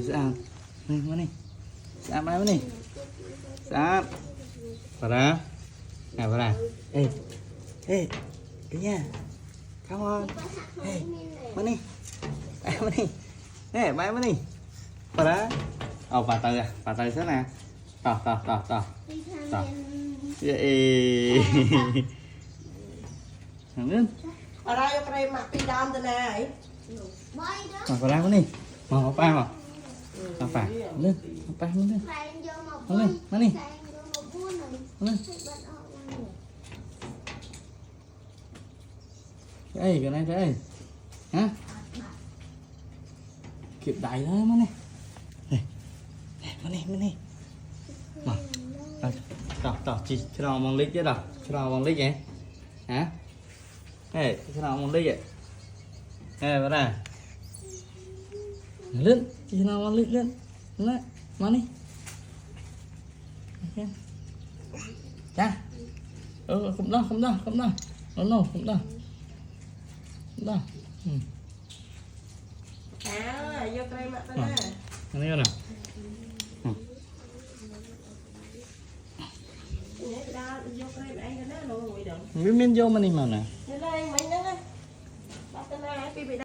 Sao này mana sao mana ni sao pada pada hey kayaknya come on hey mana hey bay mana pada oh patah sana toh vậy Ngân ở đây cho cái mặt pin đam thế này mà vào đây đi mà học ba mà phải lên học ba lên mà đi lên cái này đây hả kịp đầy thôi mà này mà đi mà tỏ chỉ cho nó bằng lít chứ đâu cho nó bằng lít vậy hả hey cho nó bằng lít vậy hey vào đây lên cho nó bằng lít lên lên mà đi cha không đâu nó không đâu vô cái mặt thế này anh thấy nào miếng vô mà đi mà nè.